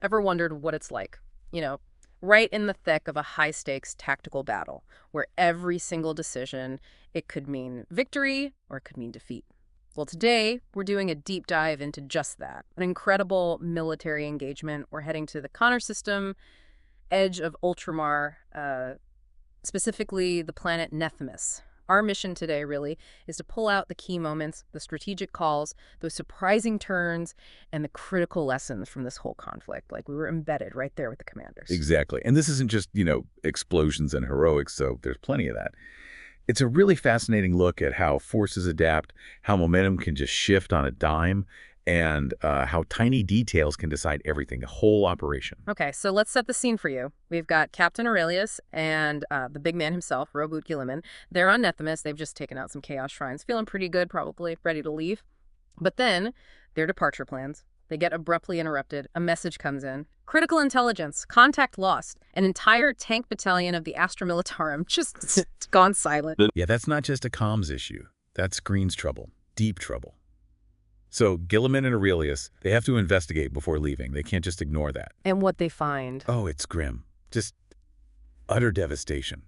Ever wondered what it's like? Right in the thick of a high-stakes tactical battle, where every single decision, it could mean victory or it could mean defeat. Well, today, we're doing a deep dive into just that. An incredible military engagement. We're heading to the Konor system, edge of Ultramar, specifically the planet Nethamus. Our mission today, really, is to pull out the key moments, the strategic calls, those surprising turns, and the critical lessons from this whole conflict. Like, we were embedded right there with the commanders. Exactly. And this isn't just, explosions and heroics, so there's plenty of that. It's a really fascinating look at how forces adapt, how momentum can just shift on a dime, and how tiny details can decide everything, the whole operation. Okay, so let's set the scene for you. We've got Captain Aurelius and the big man himself, Roboute Guilliman. They're on Nethamus. They've just taken out some chaos shrines. Feeling pretty good, probably, ready to leave. But then, their departure plans. They get abruptly interrupted. A message comes in. Critical intelligence. Contact lost. An entire tank battalion of the Astra Militarum just gone silent. Yeah, that's not just a comms issue. That's Green's trouble. Deep trouble. So Guilliman and Aurelius, they have to investigate before leaving. They can't just ignore that. And what they find. Oh, it's grim. Just utter devastation.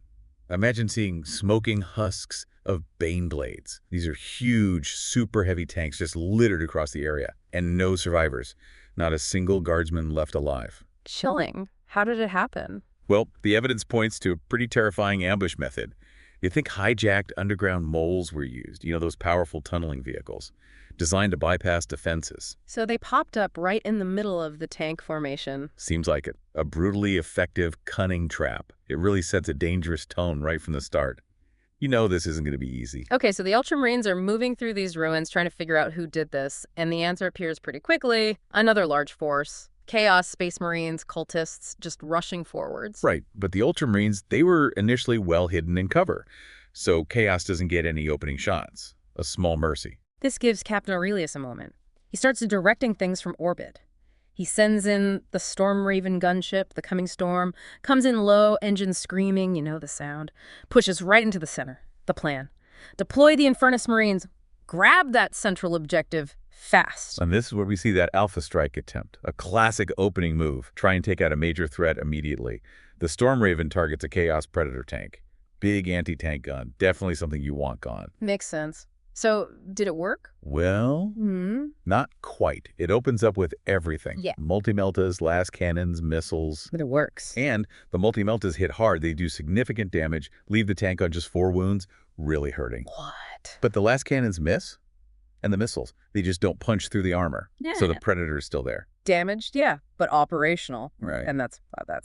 Imagine seeing smoking husks of Bane blades. These are huge, super heavy tanks just littered across the area. And no survivors. Not a single guardsman left alive. Chilling. How did it happen? Well, the evidence points to a pretty terrifying ambush method. You think hijacked underground moles were used, those powerful tunneling vehicles, designed to bypass defenses. So they popped up right in the middle of the tank formation. Seems like it. A brutally effective, cunning trap. It really sets a dangerous tone right from the start. This isn't going to be easy. Okay, so the Ultramarines are moving through these ruins trying to figure out who did this, and the answer appears pretty quickly. Another large force. Chaos, Space Marines, cultists, just rushing forwards. Right, but the Ultramarines, they were initially well hidden in cover, so Chaos doesn't get any opening shots. A small mercy. This gives Captain Aurelius a moment. He starts directing things from orbit. He sends in the Storm Raven gunship, the coming storm, comes in low, engine screaming, the sound, pushes right into the center, the plan. Deploy the Infernus Marines, grab that central objective fast. And this is where we see that Alpha Strike attempt, a classic opening move. Try and take out a major threat immediately. The Storm Raven targets a Chaos Predator tank. Big anti-tank gun, definitely something you want gone. Makes sense. So, did it work? Well, not quite. It opens up with everything. Yeah. Multi-meltas, las cannons, missiles. But it works. And the multi-meltas hit hard. They do significant damage, leave the tank on just 4 wounds, really hurting. What? But the las cannons miss, and the missiles, they just don't punch through the armor. Yeah. So the Predator is still there. Damaged, yeah, but operational. Right. And that's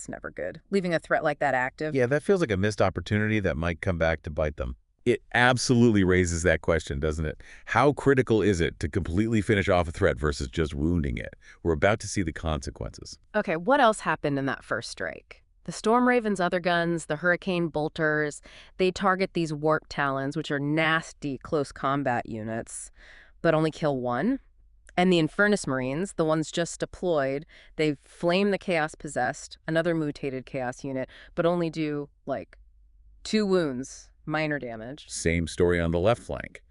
never good. Leaving a threat like that active. Yeah, that feels like a missed opportunity that might come back to bite them. It absolutely raises that question, doesn't it? How critical is it to completely finish off a threat versus just wounding it? We're about to see the consequences. Okay, what else happened in that first strike? The Storm Raven's other guns, the Hurricane Bolters, they target these Warp Talons, which are nasty close combat units, but only kill one. And the Infernus Marines, the ones just deployed, they flame the Chaos Possessed, another mutated Chaos unit, but only do, 2 wounds. Minor damage. Same story on the left flank.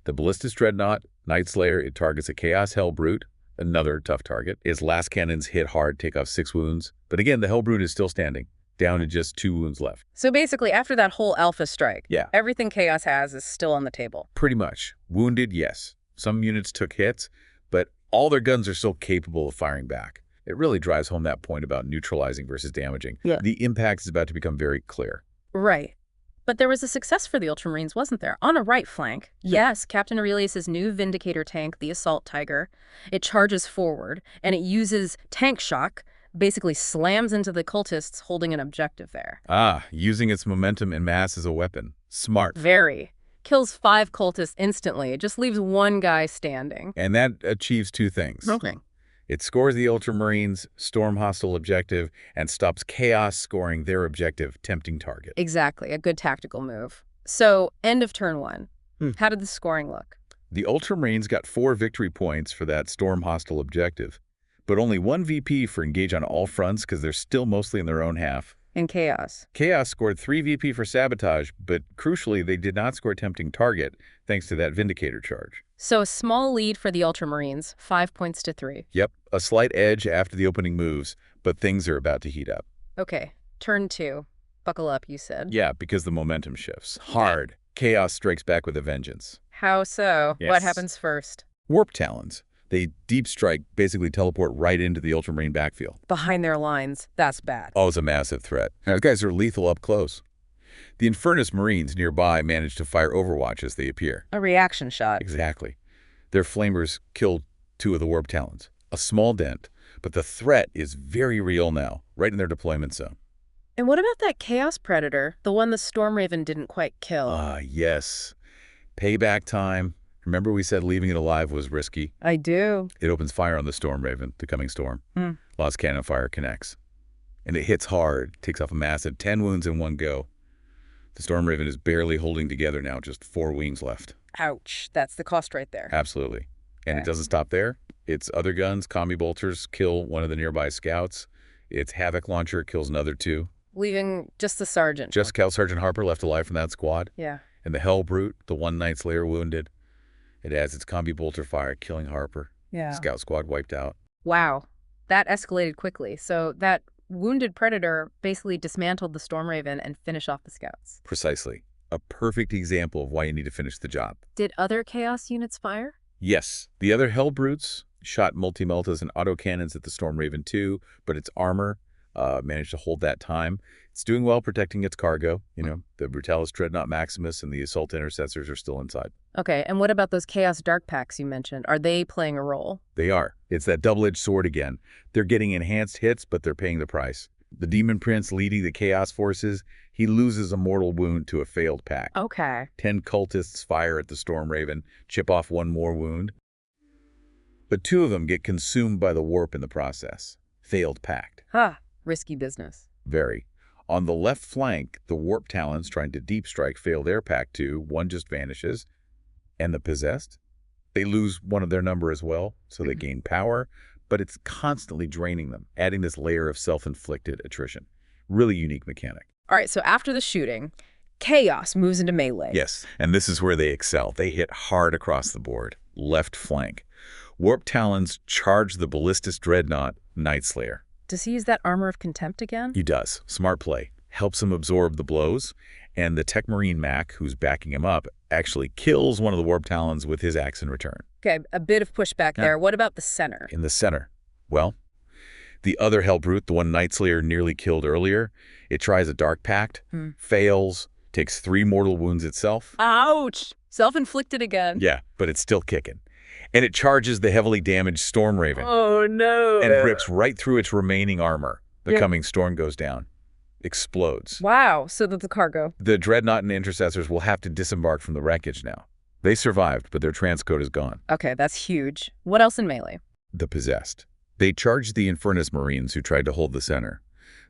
The Ballistus Dreadnought, Night Slayer, it targets a Chaos Hellbrute, another tough target. Its last cannons hit hard, take off 6 wounds. But again, the Hellbrute is still standing, down to just 2 wounds left. So basically, after that whole Alpha strike, yeah, everything Chaos has is still on the table. Pretty much. Wounded, yes. Some units took hits, but all their guns are still capable of firing back. It really drives home that point about neutralizing versus damaging. Yeah. The impact is about to become very clear. Right. But there was a success for the Ultramarines, wasn't there? On a right flank. Yes, Captain Aurelius' new Vindicator tank, the Assault Tiger, it charges forward, and it uses tank shock, basically slams into the cultists holding an objective there. Ah, using its momentum and mass as a weapon. Smart. Very. Kills 5 cultists instantly. It just leaves 1 guy standing. And that achieves 2 things. Okay. It scores the Ultramarines' storm hostile objective and stops Chaos scoring their objective, tempting target. Exactly. A good tactical move. So, end of turn 1. How did the scoring look? The Ultramarines got 4 victory points for that storm hostile objective, but only 1 VP for engage on all fronts because they're still mostly in their own half. And Chaos. Chaos scored 3 VP for sabotage, but crucially, they did not score tempting target thanks to that Vindicator charge. So a small lead for the Ultramarines, 5 points to 3. Yep, a slight edge after the opening moves, But things are about to heat up. Okay, turn 2. Buckle up, you said. Yeah, because the momentum shifts. Hard. Chaos strikes back with a vengeance. How so? Yes. What happens first? Warp talons. They deep strike, basically teleport right into the Ultramarine backfield. Behind their lines. That's bad. Always a massive threat. Now, those guys are lethal up close. The Infernus Marines nearby manage to fire Overwatch as they appear. A reaction shot. Exactly. Their flamers killed 2 of the warp talons. A small dent, but the threat is very real now, right in their deployment zone. And what about that Chaos Predator, the one the Stormraven didn't quite kill? Yes. Payback time. Remember we said leaving it alive was risky? I do. It opens fire on the Stormraven, the coming storm. Lost cannon fire connects. And it hits hard, takes off a massive 10 wounds in one go. The Stormraven is barely holding together now, just 4 wings left. Ouch. That's the cost right there. Absolutely. And Okay. it doesn't stop there. Its other guns, combi bolters, kill one of the nearby scouts. Its Havoc launcher kills another 2. Leaving just the sergeant. Just Scout Sergeant Harper left alive from that squad. Yeah. And the Hell Brute, the one Night Slayer wounded. It adds its combi bolter fire, killing Harper. Yeah. Scout squad wiped out. Wow. That escalated quickly. So that wounded Predator basically dismantled the Stormraven and finished off the scouts. Precisely. A perfect example of why you need to finish the job. Did other Chaos units fire? Yes, the other Hell Brutes shot multi-meltas and autocannons at the Stormraven too, but its armor managed to hold that time. It's doing well protecting its cargo. You know, the Brutalis Dreadnought Maximus and the Assault Intercessors are still inside. Okay, and what about those Chaos Dark Packs you mentioned? Are they playing a role? They are. It's that double-edged sword again. They're getting enhanced hits, but they're paying the price. The Demon Prince leading the Chaos forces, he loses a mortal wound to a failed pack. Okay. 10 cultists fire at the Stormraven, chip off 1 more wound. But 2 of them get consumed by the warp in the process. Failed pact. Huh. Risky business. Very. On the left flank, the warp talons trying to deep strike fail their pact too. 1 just vanishes. And the possessed? They lose 1 of their number as well, so they gain power, but it's constantly draining them, adding this layer of self-inflicted attrition. Really unique mechanic. All right, so after the shooting, Chaos moves into melee. Yes, and this is where they excel. They hit hard across the board. Left flank. Warp talons charge the ballistic dreadnought Night Slayer. Does he use that Armor of Contempt again? He does. Smart play. Helps him absorb the blows, and the Tech Marine Mac, who's backing him up, actually kills one of the Warp Talons with his axe in return. Okay, a bit of pushback there. What about the center? In the center, well, the other Hell Brute, the one Night Slayer nearly killed earlier, it tries a Dark Pact, fails, takes 3 mortal wounds itself. Ouch! Self-inflicted again. Yeah, but it's still kicking. And it charges the heavily damaged Stormraven. Oh, no. And rips right through its remaining armor. The coming storm goes down. Explodes. Wow, so that the cargo. The Dreadnought and Intercessors will have to disembark from the wreckage now. They survived, but their transcode is gone. Okay, that's huge. What else in melee? The Possessed. They charged the Infernus Marines who tried to hold the center.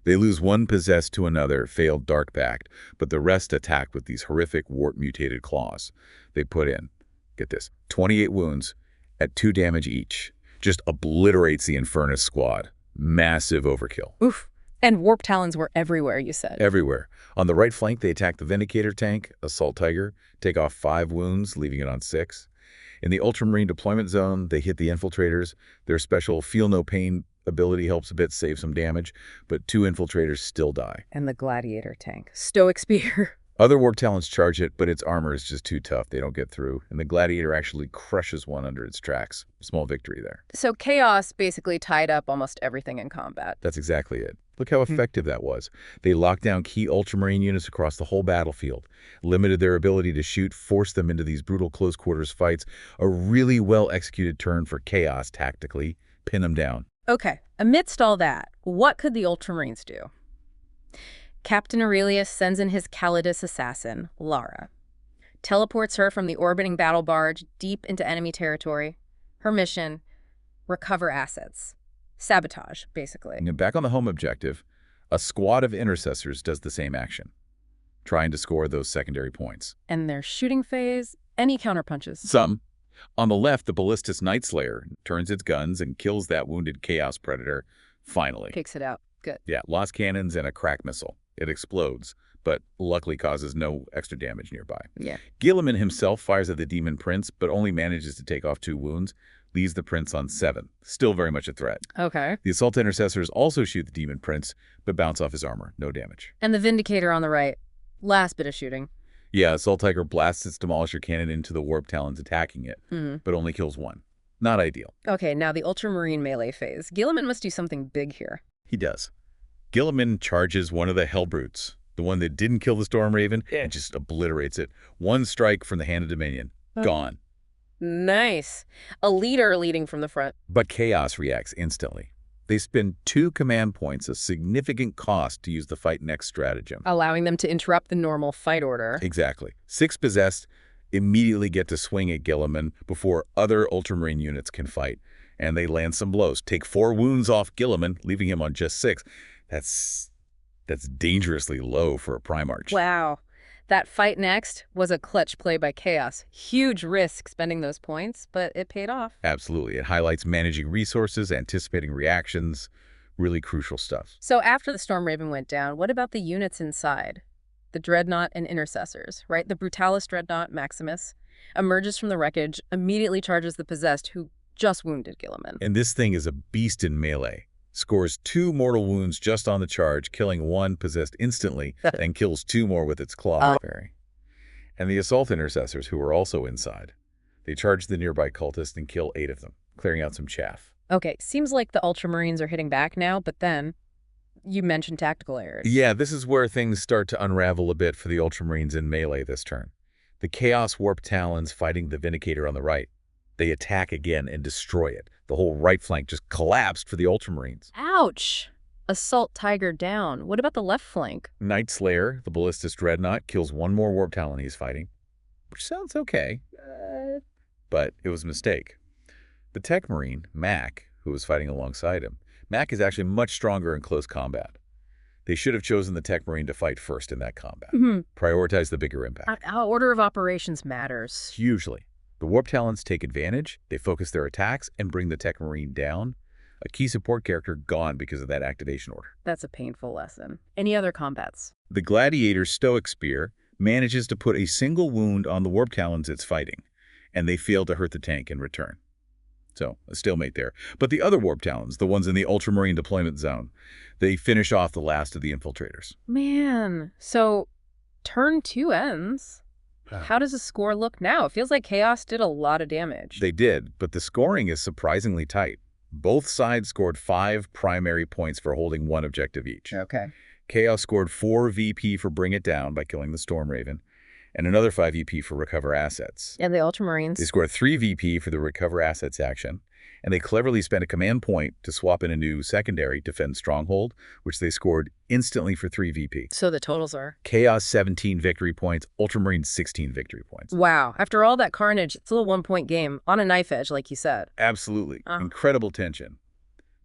They lose 1 Possessed to another, failed Dark Pact, but the rest attack with these horrific warp-mutated claws. They put in, get this, 28 wounds at 2 damage each. Just obliterates the Infernus squad. Massive overkill. Oof. And Warp Talons were everywhere, you said. Everywhere. On the right flank, they attack the Vindicator tank, Assault Tiger, take off 5 wounds, leaving it on 6. In the Ultramarine deployment zone, they hit the Infiltrators. Their special Feel No Pain ability helps a bit save some damage, but 2 Infiltrators still die. And the Gladiator tank. Stoic Spear. Other Warp Talons charge it, but its armor is just too tough. They don't get through. And the Gladiator actually crushes one under its tracks. Small victory there. So Chaos basically tied up almost everything in combat. That's exactly it. Look how effective that was. They locked down key Ultramarine units across the whole battlefield, limited their ability to shoot, forced them into these brutal close-quarters fights. A really well-executed turn for Chaos tactically. Pin them down. Okay, amidst all that, what could the Ultramarines do? Captain Aurelius sends in his Calidus assassin, Lara. Teleports her from the orbiting battle barge deep into enemy territory. Her mission, recover assets. Sabotage, basically. And back on the home objective, a squad of intercessors does the same action, trying to score those secondary points. And their shooting phase, any counterpunches? Some. On the left, the Ballistus Night Slayer turns its guns and kills that wounded Chaos Predator, finally. Takes it out. Good. Yeah, lost cannons and a crack missile. It explodes, but luckily causes no extra damage nearby. Yeah. Guilliman himself fires at the Demon Prince, but only manages to take off 2 wounds. leaves the Prince on 7. Still very much a threat. Okay. The Assault Intercessors also shoot the Demon Prince, but bounce off his armor. No damage. And the Vindicator on the right. Last bit of shooting. Yeah, Assault Tiger blasts its Demolisher cannon into the Warp Talons, attacking it, but only kills 1. Not ideal. Okay, now the Ultramarine melee phase. Guilliman must do something big here. He does. Guilliman charges one of the Hellbrutes, the one that didn't kill the Storm Raven, and just obliterates it. 1 strike from the Hand of Dominion. Gone. Nice. A leader leading from the front. But Chaos reacts instantly. They spend 2 command points, a significant cost to use the fight next stratagem. Allowing them to interrupt the normal fight order. Exactly. 6 possessed immediately get to swing at Guilliman before other Ultramarine units can fight, and they land some blows. Take 4 wounds off Guilliman, leaving him on just 6. That's dangerously low for a Primarch. Wow. That fight next was a clutch play by Chaos. Huge risk spending those points, but it paid off. Absolutely. It highlights managing resources, anticipating reactions, really crucial stuff. So after the Storm Raven went down, what about the units inside? The Dreadnought and Intercessors, right? The Brutalis Dreadnought, Maximus, emerges from the wreckage, immediately charges the Possessed, who just wounded Guilliman. And this thing is a beast in melee. Scores 2 mortal wounds just on the charge, killing 1 possessed instantly, and kills 2 more with its claw fairy. And the Assault Intercessors, who were also inside. They charge the nearby cultists and kill 8 of them, clearing out some chaff. Okay, seems like the Ultramarines are hitting back now, but then you mentioned tactical errors. Yeah, this is where things start to unravel a bit for the Ultramarines in melee this turn. The Chaos Warp Talons fighting the Vindicator on the right. They attack again and destroy it. The whole right flank just collapsed for the Ultramarines. Ouch! Assault Tiger down. What about the left flank? Night Slayer, the Ballistus Dreadnought, kills 1 more Warp Talon he's fighting, which sounds okay, but it was a mistake. The Tech Marine, Mac, who was fighting alongside him, Mac is actually much stronger in close combat. They should have chosen the Tech Marine to fight first in that combat. Prioritize the bigger impact. Order of operations matters. Hugely. The Warp Talons take advantage, they focus their attacks, and bring the Tech Marine down. A key support character gone because of that activation order. That's a painful lesson. Any other combats? The Gladiator Stoic Spear manages to put a single wound on the Warp Talons it's fighting, and they fail to hurt the tank in return. So, a stalemate there. But the other Warp Talons, the ones in the Ultramarine deployment zone, they finish off the last of the infiltrators. Man, so turn 2 ends. How does the score look now? It feels like Chaos did a lot of damage. They did, but the scoring is surprisingly tight. Both sides scored 5 primary points for holding 1 objective each. Okay. Chaos scored 4 VP for Bring It Down by killing the Storm Raven, and another 5 VP for Recover Assets. And the Ultramarines? They scored 3 VP for the Recover Assets action, and they cleverly spent a command point to swap in a new secondary Defend Stronghold, which they scored instantly for 3 VP. So the totals are? Chaos 17 victory points, Ultramarines 16 victory points. Wow. After all that carnage, it's still a 1-point game on a knife edge, like you said. Absolutely. Incredible tension.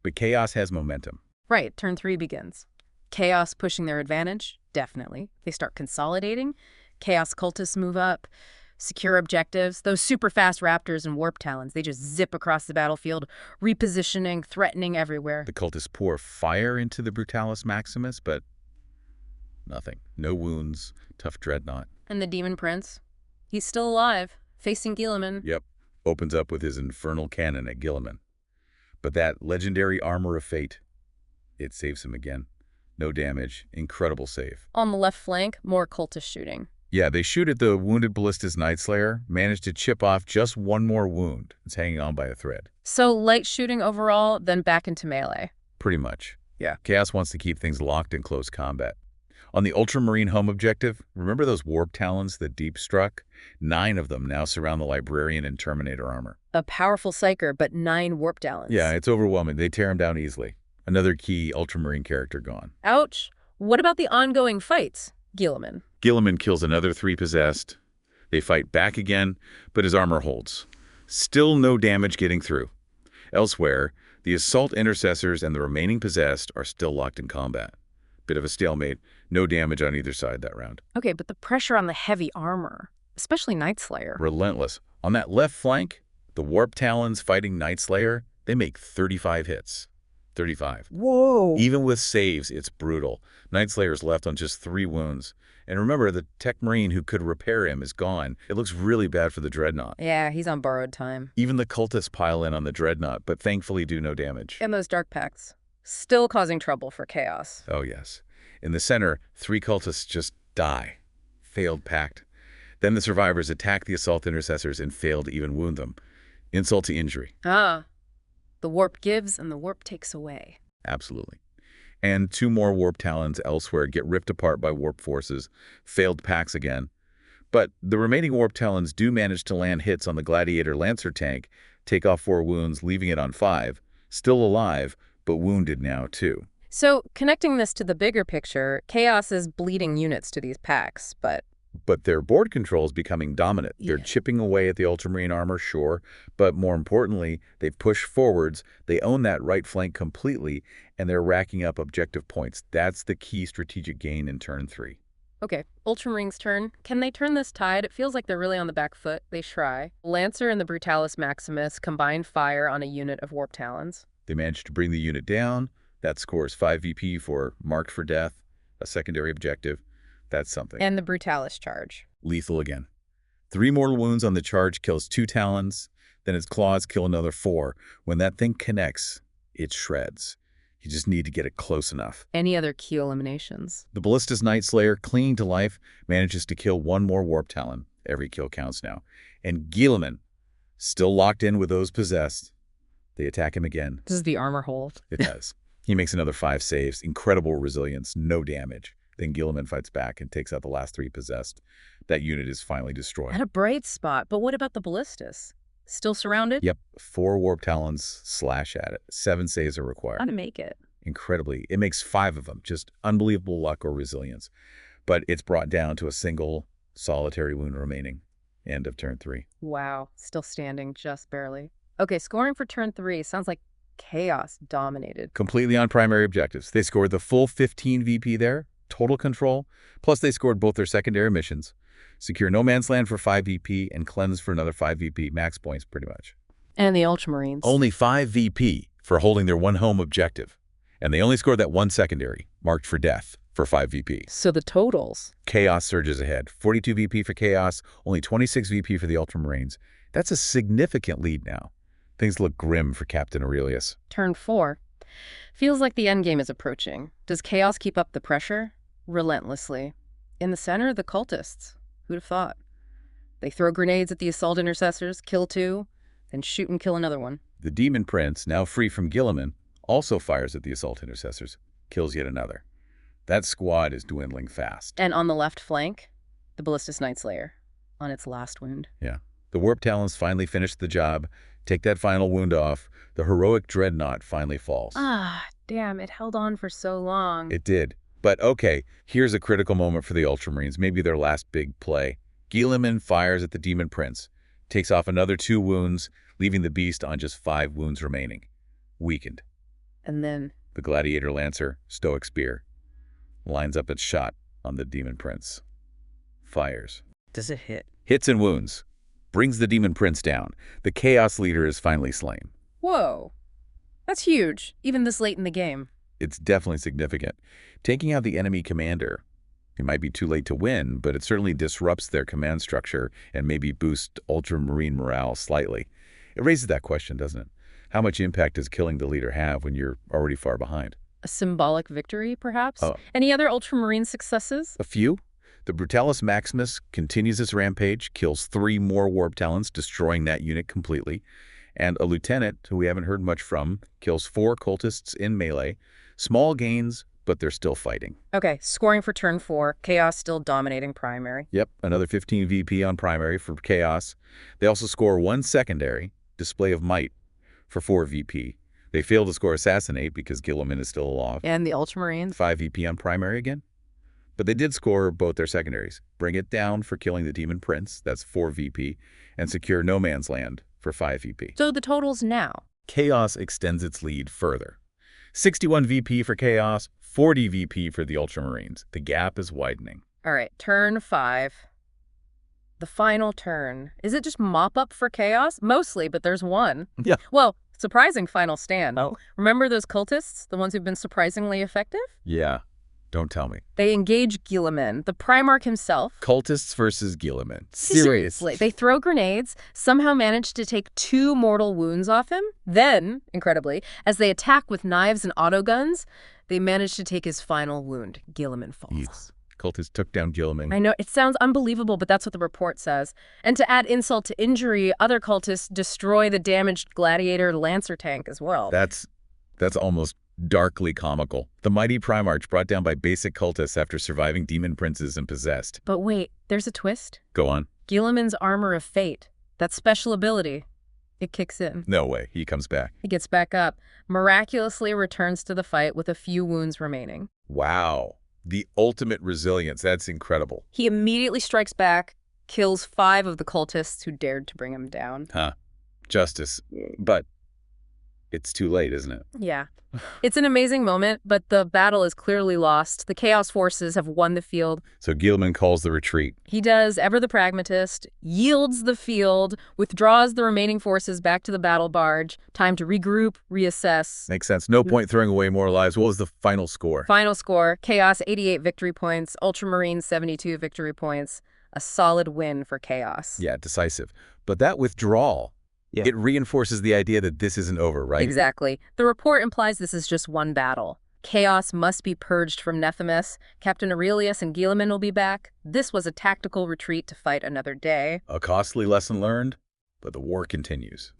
But Chaos has momentum. Right. Turn 3 begins. Chaos pushing their advantage? Definitely. They start consolidating. Chaos cultists move up. Secure objectives. Those super fast raptors and warp talons, they just zip across the battlefield, repositioning, threatening everywhere. The cultists pour fire into the Brutalis Maximus, but nothing. No wounds. Tough dreadnought. And the Demon Prince? He's still alive, facing Guilliman. Yep. Opens up with his infernal cannon at Guilliman. But that legendary armor of fate, it saves him again. No damage. Incredible save. On the left flank, more cultist shooting. Yeah, they shoot at the wounded Ballistus Night Slayer, managed to chip off just 1 more wound. It's hanging on by a thread. So light shooting overall, then back into melee. Pretty much. Yeah. Chaos wants to keep things locked in close combat. On the Ultramarine home objective, remember those Warp Talons that Deep struck? 9 of them now surround the Librarian in Terminator armor. A powerful psyker, but 9 warp talons. Yeah, it's overwhelming. They tear him down easily. Another key Ultramarine character gone. Ouch. What about the ongoing fights? Guilliman. Guilliman kills another 3 possessed. They fight back again, but his armor holds. Still no damage getting through. Elsewhere, the Assault Intercessors and the remaining possessed are still locked in combat. Bit of a stalemate. No damage on either side that round. Okay, but the pressure on the heavy armor, especially Night Slayer. Relentless. On that left flank, the Warp Talons fighting Night Slayer, they make 35 hits. 35. Whoa. Even with saves, it's brutal. Nightslayer's left on just 3 wounds. And remember, the tech marine who could repair him is gone. It looks really bad for the dreadnought. Yeah, he's on borrowed time. Even the cultists pile in on the dreadnought, but thankfully do no damage. And those dark pacts, still causing trouble for Chaos. Oh, yes. In the center, 3 cultists just die. Failed pact. Then the survivors attack the assault intercessors and fail to even wound them. Insult to injury. Ah, the warp gives and the warp takes away. Absolutely. And 2 more warp talons elsewhere get ripped apart by warp forces, failed packs again. But the remaining warp talons do manage to land hits on the Gladiator Lancer tank, take off 4 wounds, leaving it on 5. Still alive, but wounded now too. So, connecting this to the bigger picture, Chaos is bleeding units to these packs, but their board control is becoming dominant. They're chipping away at the Ultramarine armor, sure, but more importantly, they've pushed forwards, they own that right flank completely, and they're racking up objective points. That's the key strategic gain in turn 3. Okay, Ultramarines' turn. Can they turn this tide? It feels like they're really on the back foot. They try. Lancer and the Brutalis Maximus combine fire on a unit of Warp Talons. They managed to bring the unit down. That scores 5 VP for Marked for Death, a secondary objective. That's something. And the Brutalis charge. Lethal again. 3 mortal wounds on the charge kills 2 Talons, then its claws kill another 4. When that thing connects, it shreds. You just need to get it close enough. Any other key eliminations? The Ballistus Nightslayer, clinging to life, manages to kill 1 more Warp Talon. Every kill counts now. And Guilliman, still locked in with those possessed. They attack him again. This is the armor hold. It does. He makes another 5 saves. Incredible resilience, no damage. Then Guilliman fights back and takes out the last 3 possessed. That unit is finally destroyed. At a bright spot, but what about the Ballistus? Still surrounded? Yep, 4 Warp Talons slash at it. 7 saves are required. How to make it? Incredibly. It makes 5 of them. Just unbelievable luck or resilience. But it's brought down to a single solitary wound remaining. End of turn 3. Wow, still standing, just barely. Okay, scoring for turn 3 sounds like Chaos dominated. Completely on primary objectives. They scored the full 15 VP there, total control, plus they scored both their secondary missions. Secure No Man's Land for 5 VP and Cleanse for another 5 VP, max points pretty much. And the Ultramarines. Only 5 VP for holding their 1 home objective. And they only scored that 1 secondary, Marked for Death, for 5 VP. So the totals? Chaos surges ahead. 42 VP for Chaos, only 26 VP for the Ultramarines. That's a significant lead now. Things look grim for Captain Aurelius. Turn 4. Feels like the endgame is approaching. Does Chaos keep up the pressure? Relentlessly. In the center, the cultists. Who'd have thought? They throw grenades at the assault intercessors, kill 2, then shoot and kill another one. The Demon Prince, now free from Guilliman, also fires at the assault intercessors, kills yet another. That squad is dwindling fast. And on the left flank, the Ballistus Nightslayer, on its last wound. Yeah. The Warp Talons finally finish the job, take that final wound off. The heroic Dreadnought finally falls. Ah, damn, it held on for so long. It did. But okay, here's a critical moment for the Ultramarines, maybe their last big play. Guilliman fires at the Demon Prince, takes off another 2 wounds, leaving the beast on just 5 wounds remaining. Weakened. And then The Gladiator Lancer, Stoic Spear, lines up its shot on the Demon Prince. Fires. does it hit? Hits and wounds. Brings the Demon Prince down. The Chaos Leader is finally slain. Whoa. That's huge, even this late in the game. It's definitely significant. Taking out the enemy commander, it might be too late to win, but it certainly disrupts their command structure and maybe boosts Ultramarine morale slightly. It raises that question, doesn't it? How much impact does killing the leader have when you're already far behind? A symbolic victory, perhaps? Oh. Any other Ultramarine successes? A few. The Brutalis Maximus continues its rampage, kills 3 more Warp Talons, destroying that unit completely. And a lieutenant, who we haven't heard much from, kills 4 cultists in melee. Small gains, but they're still fighting. Okay, scoring for turn 4, Chaos still dominating primary. Yep, another 15 VP on primary for Chaos. They also score 1 secondary, Display of Might, for 4 VP. They fail to score Assassinate because Guilliman is still aloft. And the Ultramarines? 5 VP on primary again. But they did score both their secondaries. Bring It Down for killing the Demon Prince, that's 4 VP, and Secure No Man's Land for 5 VP. So the totals now? Chaos extends its lead further. 61 VP for Chaos, 40 VP for the Ultramarines. The gap is widening. All right, turn 5. The final turn. Is it just mop up for Chaos? Mostly, but there's one. Yeah. Well, Surprising final stand. Oh. Remember those cultists, the ones who've been surprisingly effective? Yeah. Don't tell me. They engage Guilliman, the Primarch himself. Cultists versus Guilliman. Seriously. They throw grenades, somehow manage to take 2 mortal wounds off him. Then, incredibly, as they attack with knives and autoguns, they manage to take his final wound. Guilliman falls. Yes. Cultists took down Guilliman. I know, it sounds unbelievable, but that's what the report says. And to add insult to injury, other cultists destroy the damaged Gladiator Lancer tank as well. That's almost darkly comical. The mighty Primarch brought down by basic cultists after surviving demon princes and possessed. But wait, there's a twist. Go on. Guilliman's Armor of Fate, that special ability, it kicks in. No way. He comes back. He gets back up, miraculously returns to the fight with a few wounds remaining. Wow. The ultimate resilience. That's incredible. He immediately strikes back, kills 5 of the cultists who dared to bring him down. Huh. Justice. But it's too late, isn't it? Yeah. It's an amazing moment, but the battle is clearly lost. The Chaos forces have won the field. So Guilliman calls the retreat. He does, ever the pragmatist, yields the field, withdraws the remaining forces back to the battle barge. Time to regroup, reassess. Makes sense. No point throwing away more lives. What was the final score? Final score, Chaos 88 victory points, Ultramarines 72 victory points. A solid win for Chaos. Yeah, decisive. But that withdrawal, it reinforces the idea that this isn't over, right? Exactly. The report implies this is just one battle. Chaos must be purged from Nethamus. Captain Aurelius and Guilliman will be back. This was a tactical retreat to fight another day. A costly lesson learned, but the war continues.